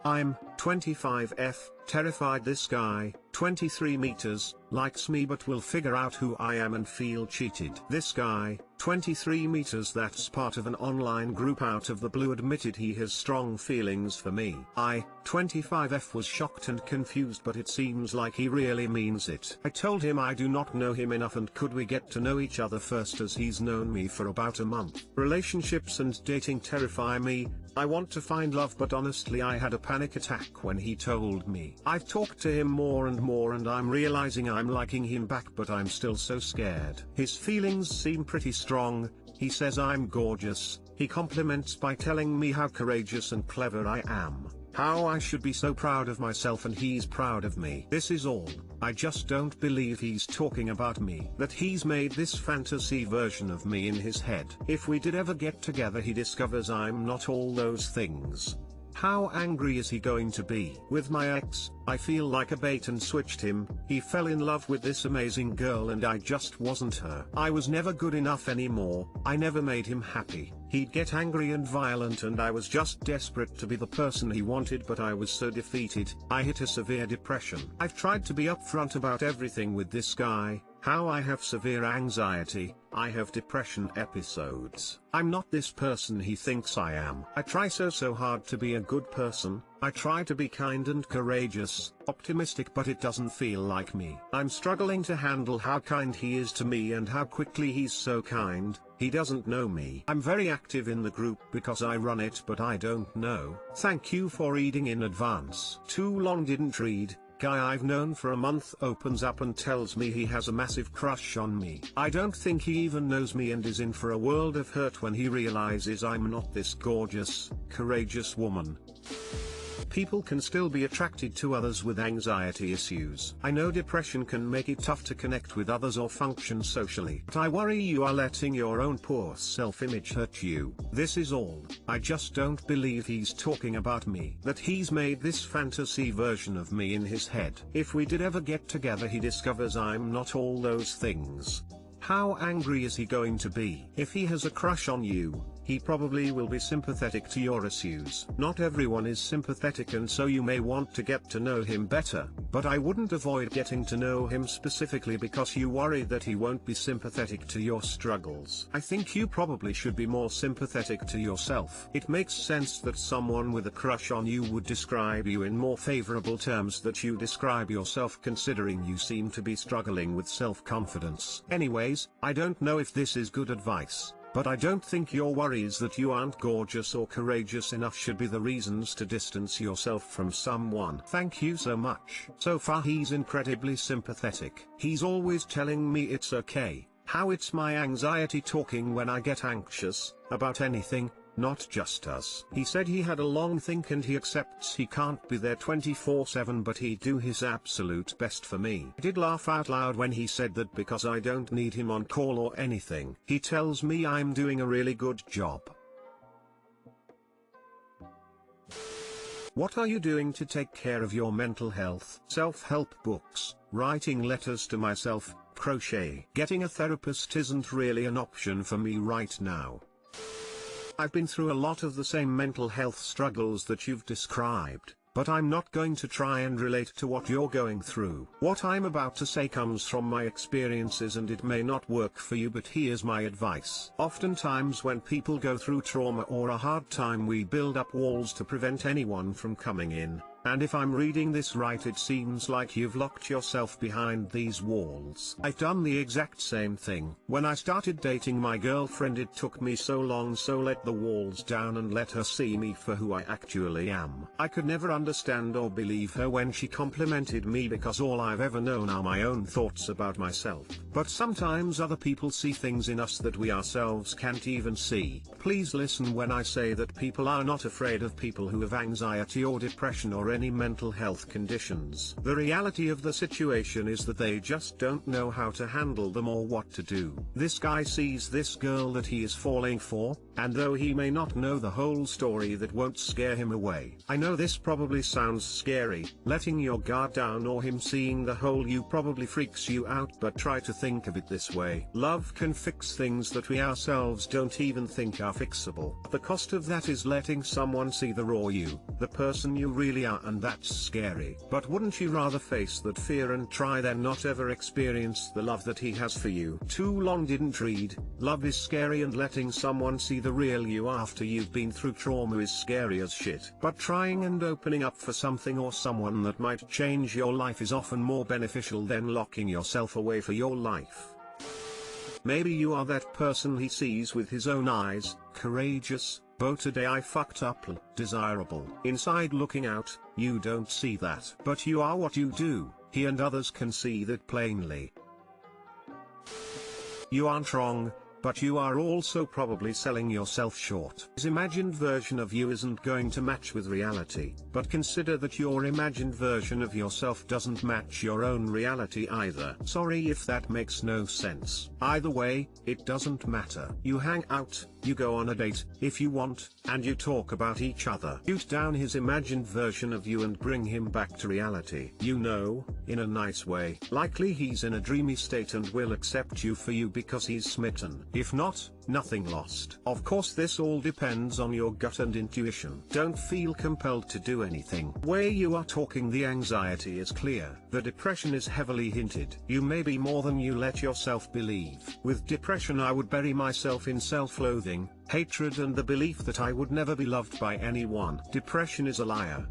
I'm 25F, terrified this guy, 23 meters, likes me but will figure out who I am and feel cheated. This guy, 23 meters, that's part of an online group, out of the blue admitted he has strong feelings for me. I, 25F, was shocked and confused, but it seems like he really means it. I told him I do not know him enough and could we get to know each other first, as he's known me for about a month. Relationships and dating terrify me. I want to find love, but honestly I had a panic attack when he told me. I've talked to him more and more and I'm realizing I'm liking him back, but I'm still so scared. His feelings seem pretty strong. He says I'm gorgeous. He compliments by telling me how courageous and clever I am, how I should be so proud of myself, and he's proud of me. This is all. I just don't believe he's talking about me, that he's made this fantasy version of me in his head. If we did ever get together he discovers I'm not all those things. How angry is he going to be? With my ex, I feel like a bait and switched him. He fell in love with this amazing girl and I just wasn't her. I was never good enough anymore. I never made him happy. He'd get angry and violent and I was just desperate to be the person he wanted, but I was so defeated. I hit a severe depression. I've tried to be upfront about everything with this guy. How I have severe anxiety, I have depression episodes. I'm not this person he thinks I am. I try so hard to be a good person. I try to be kind and courageous, optimistic, but it doesn't feel like me. I'm struggling to handle how kind he is to me and how quickly he's so kind. He doesn't know me. I'm very active in the group because I run it, but I don't know. Thank you for reading in advance. Too long didn't read. Guy I've known for a month opens up and tells me he has a massive crush on me. I don't think he even knows me and is in for a world of hurt when he realizes I'm not this gorgeous, courageous woman. People can still be attracted to others with anxiety issues. I know depression can make it tough to connect with others or function socially, but I worry you are letting your own poor self-image hurt you. This is all. I just don't believe he's talking about me, that he's made this fantasy version of me in his head. If we did ever get together he discovers I'm not all those things. How angry is he going to be? If he has a crush on you, he probably will be sympathetic to your issues. Not everyone is sympathetic, and so you may want to get to know him better, but I wouldn't avoid getting to know him specifically because you worry that he won't be sympathetic to your struggles. I think you probably should be more sympathetic to yourself. It makes sense that someone with a crush on you would describe you in more favorable terms that you describe yourself, considering you seem to be struggling with self-confidence. Anyways, I don't know if this is good advice, but I don't think your worries that you aren't gorgeous or courageous enough should be the reasons to distance yourself from someone. Thank you so much. So far he's incredibly sympathetic. He's always telling me it's okay, how it's my anxiety talking when I get anxious, about anything, not just us. He said he had a long think and he accepts he can't be there 24/7, but he'd do his absolute best for me. I did laugh out loud when he said that because I don't need him on call or anything. He tells me I'm doing a really good job. What are you doing to take care of your mental health? Self-help books, writing letters to myself, crochet. Getting a therapist isn't really an option for me right now. I've been through a lot of the same mental health struggles that you've described, but I'm not going to try and relate to what you're going through. What I'm about to say comes from my experiences and it may not work for you, but here's my advice. Oftentimes when people go through trauma or a hard time, we build up walls to prevent anyone from coming in. And if I'm reading this right, it seems like you've locked yourself behind these walls. I've done the exact same thing. When I started dating my girlfriend, it took me so long, so let the walls down and let her see me for who I actually am. I could never understand or believe her when she complimented me because all I've ever known are my own thoughts about myself. But sometimes other people see things in us that we ourselves can't even see. Please listen when I say that people are not afraid of people who have anxiety or depression or any mental health conditions. The reality of the situation is that they just don't know how to handle them or what to do. This guy sees this girl that he is falling for, and though he may not know the whole story, that won't scare him away. I know this probably sounds scary, letting your guard down or him seeing the whole you probably freaks you out, but try to think of it this way. Love can fix things that we ourselves don't even think are fixable. The cost of that is letting someone see the raw you, the person you really are, and that's scary. But wouldn't you rather face that fear and try than not ever experience the love that he has for you? Too long didn't read. Love is scary, and letting someone see the real you after you've been through trauma is scary as shit. But trying and opening up for something or someone that might change your life is often more beneficial than locking yourself away for your life. Maybe you are that person he sees with his own eyes, courageous, but today I fucked up, desirable. Inside looking out, you don't see that. But you are what you do. He and others can see that plainly. You aren't wrong, but you are also probably selling yourself short. His imagined version of you isn't going to match with reality, but consider that your imagined version of yourself doesn't match your own reality either. Sorry if that makes no sense. Either way, it doesn't matter. You hang out, you go on a date, if you want, and you talk about each other. Shoot down his imagined version of you and bring him back to reality. You know, in a nice way. Likely he's in a dreamy state and will accept you for you because he's smitten. If not, nothing lost. Of course, this all depends on your gut and intuition. Don't feel compelled to do anything. Where you are talking, the anxiety is clear. The depression is heavily hinted. You may be more than you let yourself believe. With depression, I would bury myself in self-loathing, hatred, and the belief that I would never be loved by anyone. Depression is a liar.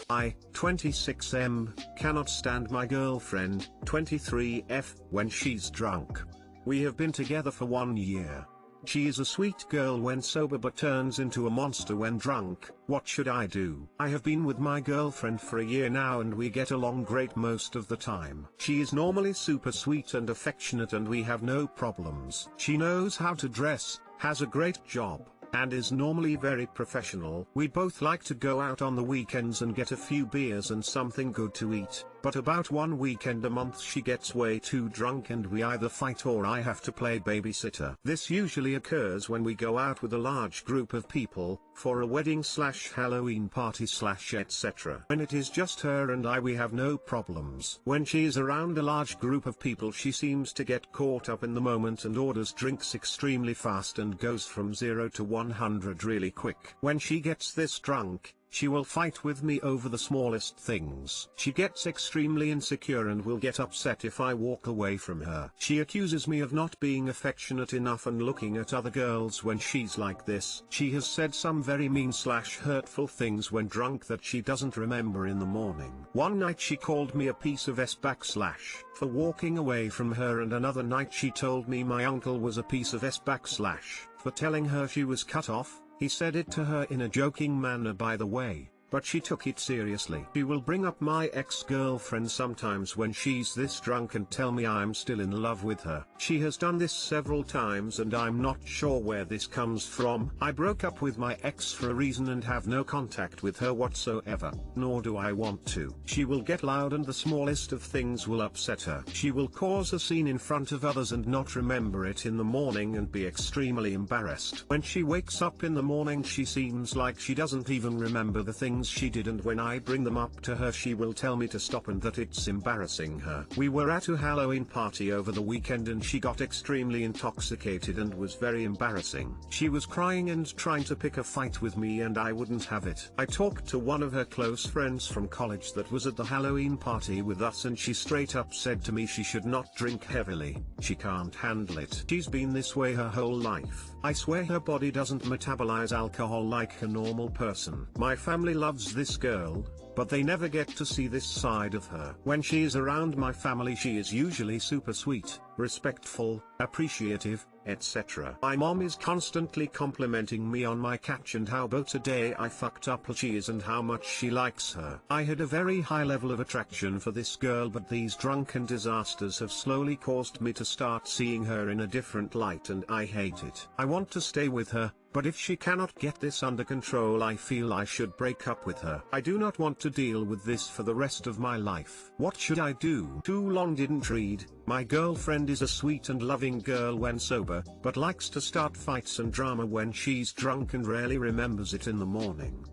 I, 26M, cannot stand my girlfriend, 23F, when she's drunk. We have been together for 1 year. She is a sweet girl when sober but turns into a monster when drunk. What should I do? I have been with my girlfriend for a year now and we get along great most of the time. She is normally super sweet and affectionate and we have no problems. She knows how to dress, has a great job, and is normally very professional. We both like to go out on the weekends and get a few beers and something good to eat, but about one weekend a month she gets way too drunk and we either fight or I have to play babysitter. This usually occurs when we go out with a large group of people, for a wedding / Halloween party / etc. When it is just her and I, we have no problems. When she is around a large group of people, she seems to get caught up in the moment and orders drinks extremely fast and goes from 0 to 100 really quick. When she gets this drunk, she will fight with me over the smallest things. She gets extremely insecure and will get upset if I walk away from her. She accuses me of not being affectionate enough and looking at other girls when she's like this. She has said some very mean / hurtful things when drunk that she doesn't remember in the morning. One night she called me a piece of / for walking away from her, and another night she told me my uncle was a piece of / for telling her she was cut off. He said it to her in a joking manner, by the way, but she took it seriously. She will bring up my ex-girlfriend sometimes when she's this drunk and tell me I'm still in love with her. She has done this several times and I'm not sure where this comes from. I broke up with my ex for a reason and have no contact with her whatsoever, nor do I want to. She will get loud and the smallest of things will upset her. She will cause a scene in front of others and not remember it in the morning and be extremely embarrassed. When she wakes up in the morning, she seems like she doesn't even remember the things she did, and when I bring them up to her she will tell me to stop and that it's embarrassing her. We were at a Halloween party over the weekend and she got extremely intoxicated and was very embarrassing. She was crying and trying to pick a fight with me and I wouldn't have it. I talked to one of her close friends from college that was at the Halloween party with us and she straight up said to me she should not drink heavily. She can't handle it. She's been this way her whole life. I swear her body doesn't metabolize alcohol like a normal person. My family loves this girl, but they never get to see this side of her. When she is around my family, she is usually super sweet, respectful, appreciative, etc. My mom is constantly complimenting me on my catch and how about today I fucked up she is and how much she likes her. I had a very high level of attraction for this girl, but these drunken disasters have slowly caused me to start seeing her in a different light and I hate it. I want to stay with her, but if she cannot get this under control, I feel I should break up with her. I do not want to deal with this for the rest of my life. What should I do? Too long didn't read. My girlfriend is a sweet and loving girl when sober, but likes to start fights and drama when she's drunk and rarely remembers it in the morning.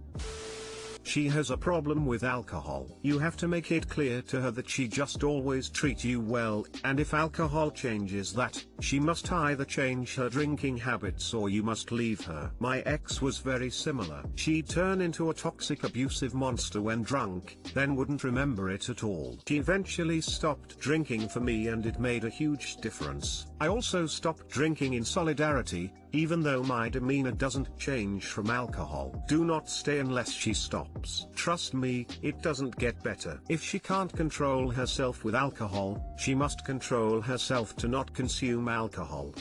She has a problem with alcohol. You have to make it clear to her that she just always treat you well, and if alcohol changes that, she must either change her drinking habits or you must leave her. My ex was very similar. She'd turn into a toxic abusive monster when drunk, then wouldn't remember it at all. She eventually stopped drinking for me and it made a huge difference. I also stopped drinking in solidarity, even though my demeanor doesn't change from alcohol. Do not stay unless she stops. Trust me, it doesn't get better. If she can't control herself with alcohol, she must control herself to not consume alcohol.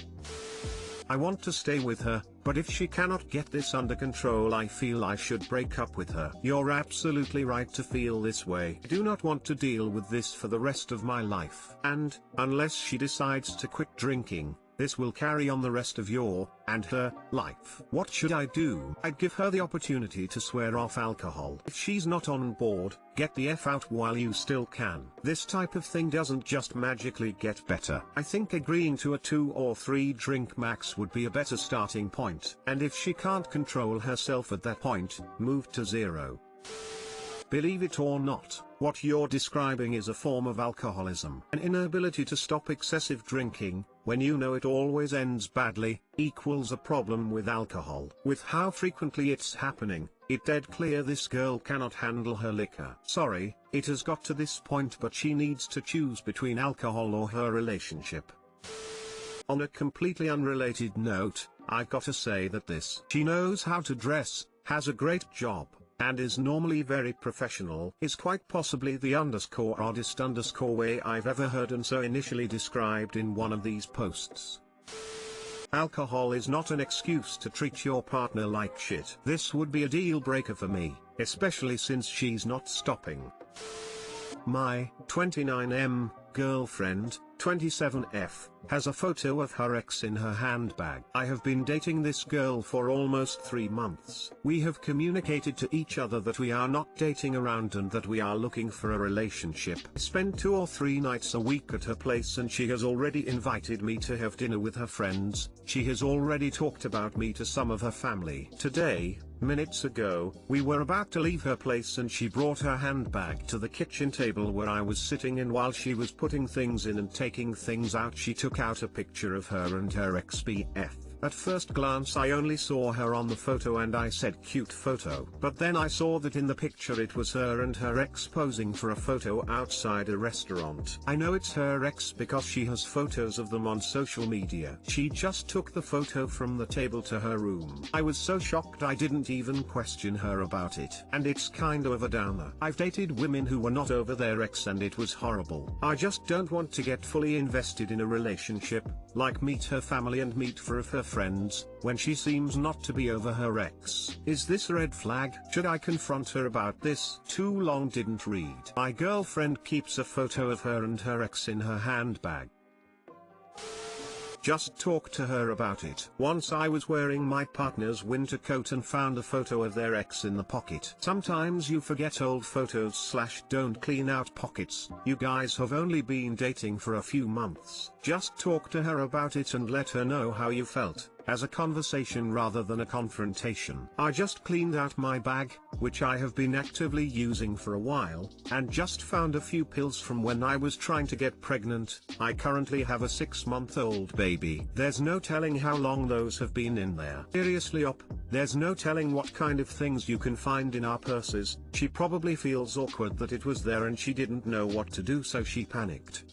I want to stay with her, but if she cannot get this under control, I feel I should break up with her. You're absolutely right to feel this way. I do not want to deal with this for the rest of my life. And, unless she decides to quit drinking, this will carry on the rest of your, and her, life. What should I do? I'd give her the opportunity to swear off alcohol. If she's not on board, get the F out while you still can. This type of thing doesn't just magically get better. I think agreeing to a 2 or 3 drink max would be a better starting point. And if she can't control herself at that point, move to 0. Believe it or not, what you're describing is a form of alcoholism. An inability to stop excessive drinking, when you know it always ends badly, equals a problem with alcohol. With how frequently it's happening, it's dead clear this girl cannot handle her liquor. Sorry, it has got to this point, but she needs to choose between alcohol or her relationship. On a completely unrelated note, I've got to say that she knows how to dress, has a great job, and is normally very professional, is quite possibly the oddest way I've ever heard, and so initially described in one of these posts. Alcohol is not an excuse to treat your partner like shit. This would be a deal breaker for me, especially since she's not stopping. My 29M girlfriend, 27F, has a photo of her ex in her handbag. I have been dating this girl for almost 3 months. We have communicated to each other that we are not dating around and that we are looking for a relationship. I spend 2 or 3 nights a week at her place and she has already invited me to have dinner with her friends. She has already talked about me to some of her family. Today, minutes ago, we were about to leave her place and she brought her handbag to the kitchen table where I was sitting, and while she was putting things in and taking things out, she took out a picture of her and her ex-BF. At first glance I only saw her on the photo and I said cute photo, but then I saw that in the picture it was her and her ex posing for a photo outside a restaurant. I know it's her ex because she has photos of them on social media. She just took the photo from the table to her room. I was so shocked I didn't even question her about it. And it's kind of a downer. I've dated women who were not over their ex and it was horrible. I just don't want to get fully invested in a relationship, like meet her family and meet for her friends, when she seems not to be over her ex. Is this a red flag? Should I confront her about this? Too long didn't read. My girlfriend keeps a photo of her and her ex in her handbag. Just talk to her about it. Once I was wearing my partner's winter coat and found a photo of their ex in the pocket. Sometimes you forget old photos / don't clean out pockets. You guys have only been dating for a few months. Just talk to her about it and let her know how you felt, as a conversation rather than a confrontation. I just cleaned out my bag, which I have been actively using for a while, and just found a few pills from when I was trying to get pregnant. I currently have a 6-month-old baby. There's no telling how long those have been in there. Seriously there's no telling what kind of things you can find in our purses. She probably feels awkward that it was there and she didn't know what to do, so she panicked.